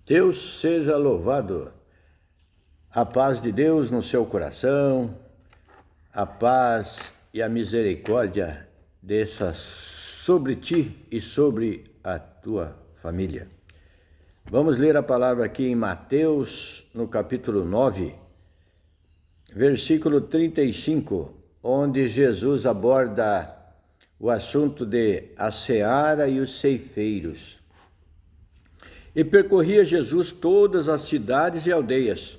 Deus seja louvado. A paz de Deus no seu coração, a paz e a misericórdia desça sobre ti e sobre a tua família. Vamos ler a palavra aqui em Mateus, no capítulo 9, versículo 35, onde Jesus aborda o assunto de a seara e os ceifeiros. E percorria Jesus todas as cidades e aldeias,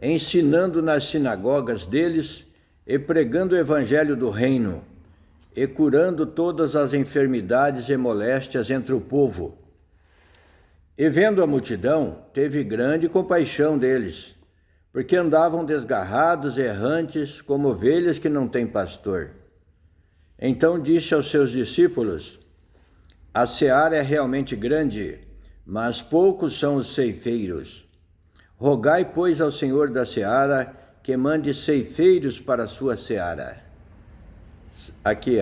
ensinando nas sinagogas deles e pregando o evangelho do reino, e curando todas as enfermidades e moléstias entre o povo. E vendo a multidão, teve grande compaixão deles, porque andavam desgarrados e errantes, como ovelhas que não têm pastor. Então disse aos seus discípulos: a seara é realmente grande, mas poucos são os ceifeiros. Rogai, pois, ao Senhor da seara que mande ceifeiros para a sua seara. Aqui,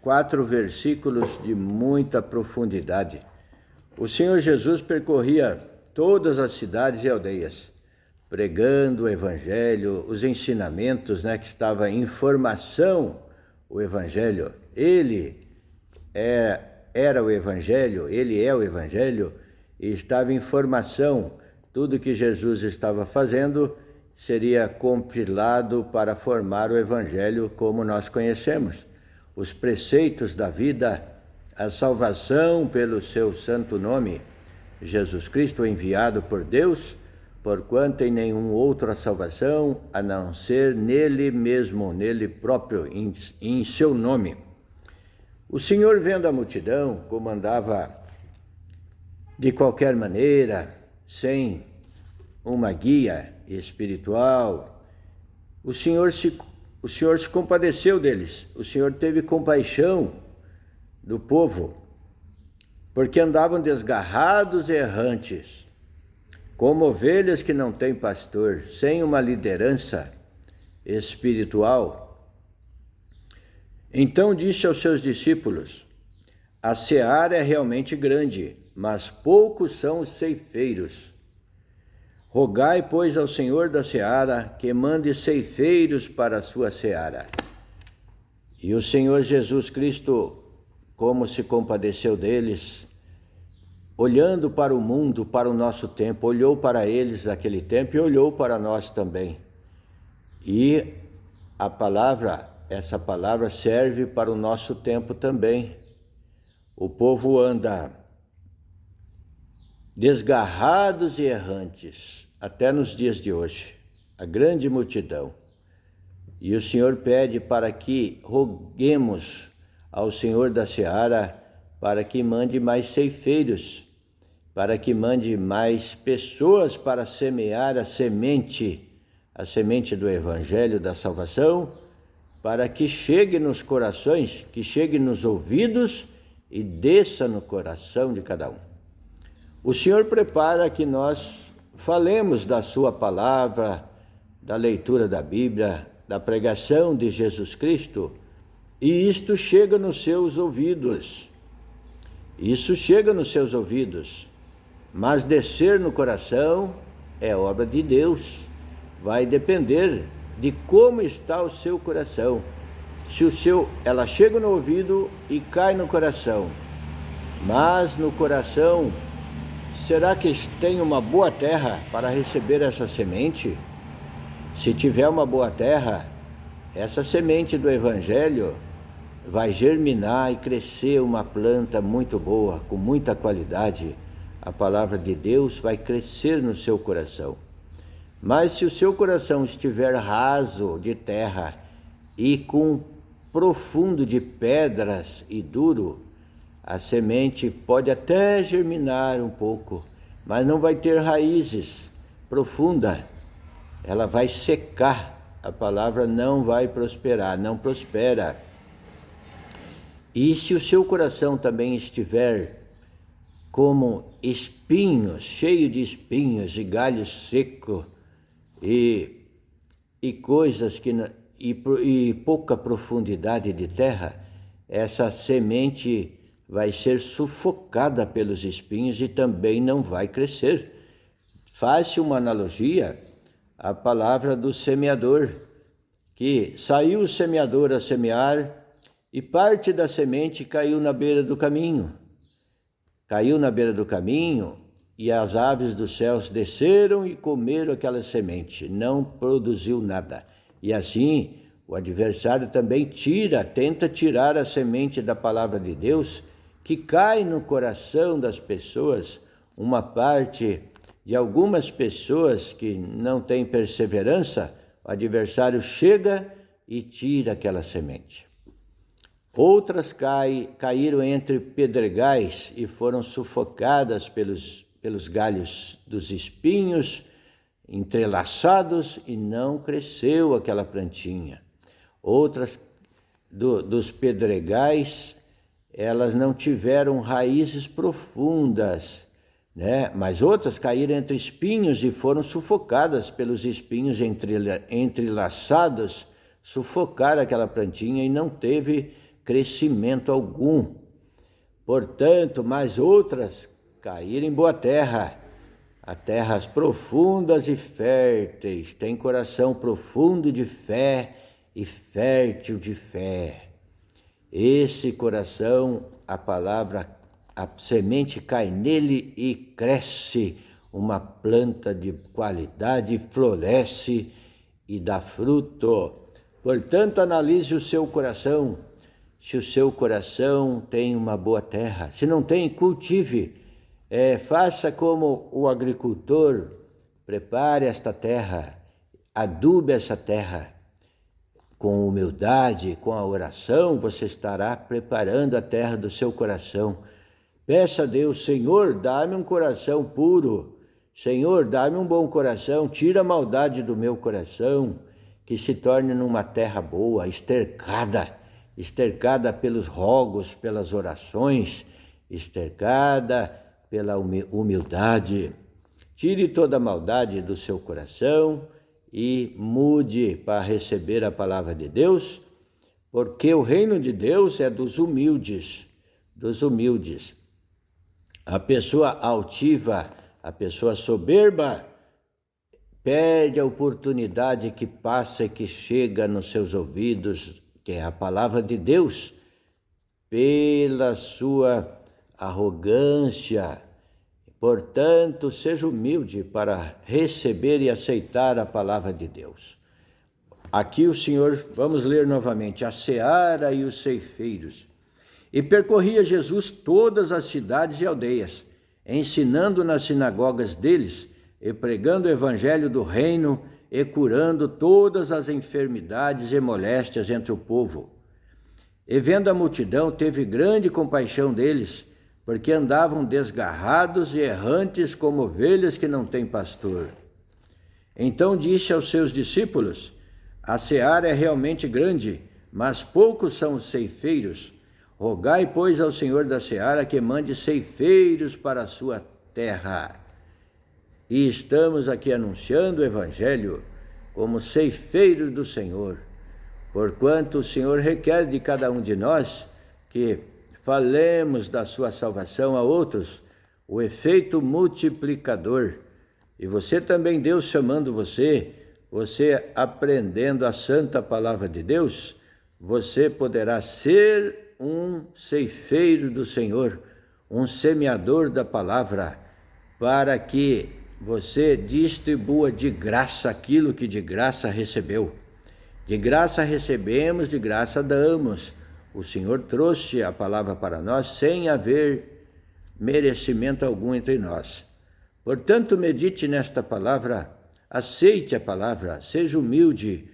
4 versículos de muita profundidade. O Senhor Jesus percorria todas as cidades e aldeias, pregando o evangelho, os ensinamentos, que estava em formação, o evangelho. Ele era o evangelho, ele é o evangelho, e estava em formação. Tudo que Jesus estava fazendo seria compilado para formar o evangelho como nós conhecemos. Os preceitos da vida, a salvação pelo seu santo nome, Jesus Cristo enviado por Deus, porquanto em nenhum outro a salvação, a não ser nele mesmo, nele próprio, em seu nome. O Senhor, vendo a multidão, como andava de qualquer maneira, sem uma guia espiritual, o Senhor se compadeceu deles. O Senhor teve compaixão do povo, porque andavam desgarrados e errantes, como ovelhas que não têm pastor, sem uma liderança espiritual. Então disse aos seus discípulos: a seara é realmente grande, mas poucos são os ceifeiros. Rogai, pois, ao Senhor da seara que mande ceifeiros para a sua seara. E o Senhor Jesus Cristo, como se compadeceu deles, olhando para o mundo, para o nosso tempo, olhou para eles naquele tempo e olhou para nós também. E essa palavra serve para o nosso tempo também. O povo anda desgarrados e errantes, até nos dias de hoje, a grande multidão. E o Senhor pede para que roguemos ao Senhor da seara para que mande mais ceifeiros, para que mande mais pessoas para semear a semente do evangelho da salvação, para que chegue nos corações, que chegue nos ouvidos e desça no coração de cada um. O Senhor prepara que nós falemos da sua palavra, da leitura da Bíblia, da pregação de Jesus Cristo, e isto chega nos seus ouvidos. Isso chega nos seus ouvidos, mas descer no coração é obra de Deus. Vai depender de como está o seu coração. Ela chega no ouvido e cai no coração, mas no coração, será que tem uma boa terra para receber essa semente? Se tiver uma boa terra, essa semente do evangelho vai germinar e crescer uma planta muito boa, com muita qualidade. A palavra de Deus vai crescer no seu coração. Mas se o seu coração estiver raso de terra e com profundo de pedras e duro, a semente pode até germinar um pouco, mas não vai ter raízes profundas. Ela vai secar, a palavra não vai prosperar, não prospera. E se o seu coração também estiver como espinhos, cheio de espinhos e galhos secos e coisas e pouca profundidade de terra, essa semente vai ser sufocada pelos espinhos e também não vai crescer. faz-se uma analogia à palavra do semeador, que saiu o semeador a semear e parte da semente caiu na beira do caminho. Caiu na beira do caminho e as aves dos céus desceram e comeram aquela semente. Não produziu nada. E assim, o adversário também tenta tirar a semente da palavra de Deus, que cai no coração das pessoas. Uma parte de algumas pessoas que não têm perseverança, o adversário chega e tira aquela semente. Outras caíram entre pedregais e foram sufocadas pelos galhos dos espinhos entrelaçados e não cresceu aquela plantinha. Outras dos pedregais, elas não tiveram raízes profundas, né? Mas outras caíram entre espinhos e foram sufocadas pelos espinhos entrelaçados, sufocaram aquela plantinha e não teve crescimento algum. Portanto, mais outras caíram em boa terra, a terras profundas e férteis, tem coração profundo de fé e fértil de fé. Esse coração, a semente cai nele e cresce uma planta de qualidade, floresce e dá fruto. Portanto, analise o seu coração. Se o seu coração tem uma boa terra, se não tem, cultive. Faça como o agricultor, prepare esta terra, adube essa terra. Com humildade, com a oração, você estará preparando a terra do seu coração. Peça a Deus: Senhor, dá-me um coração puro. Senhor, dá-me um bom coração, tira a maldade do meu coração, que se torne numa terra boa, estercada pelos rogos, pelas orações, estercada pela humildade. Tire toda a maldade do seu coração e mude para receber a palavra de Deus, porque o reino de Deus é dos humildes, A pessoa altiva, a pessoa soberba, perde a oportunidade que passa e que chega nos seus ouvidos, que é a palavra de Deus, pela sua arrogância. Portanto, seja humilde para receber e aceitar a palavra de Deus. Aqui o Senhor, vamos ler novamente, a seara e os ceifeiros. E percorria Jesus todas as cidades e aldeias, ensinando nas sinagogas deles, e pregando o evangelho do reino, e curando todas as enfermidades e moléstias entre o povo. E vendo a multidão, teve grande compaixão deles, porque andavam desgarrados e errantes como ovelhas que não têm pastor. Então disse aos seus discípulos: a seara é realmente grande, mas poucos são os ceifeiros. Rogai, pois, ao Senhor da seara que mande ceifeiros para a sua terra. E estamos aqui anunciando o Evangelho como ceifeiros do Senhor, porquanto o Senhor requer de cada um de nós que falemos da sua salvação a outros, o efeito multiplicador. E você também, Deus chamando você aprendendo a santa palavra de Deus, você poderá ser um ceifeiro do Senhor, um semeador da palavra, para que você distribua de graça aquilo que de graça recebeu. De graça recebemos, de graça damos. O Senhor trouxe a palavra para nós sem haver merecimento algum entre nós. Portanto, medite nesta palavra, aceite a palavra, seja humilde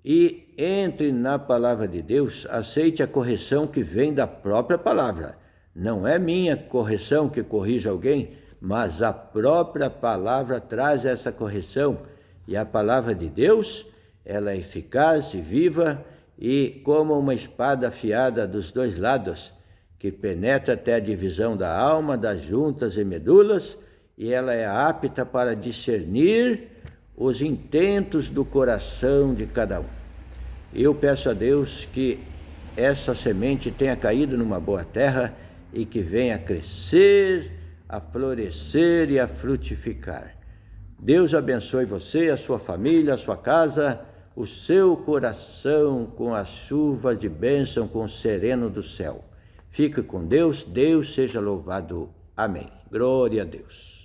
e entre na palavra de Deus, aceite a correção que vem da própria palavra. Não é minha correção que corrige alguém, mas a própria palavra traz essa correção. E a palavra de Deus, ela é eficaz e viva, e como uma espada afiada dos dois lados, que penetra até a divisão da alma, das juntas e medulas, e ela é apta para discernir os intentos do coração de cada um. Eu peço a Deus que essa semente tenha caído numa boa terra e que venha a crescer, a florescer e a frutificar. Deus abençoe você, a sua família, a sua casa, o seu coração com as chuvas de bênção, com o sereno do céu. Fique com Deus, Deus seja louvado. Amém. Glória a Deus.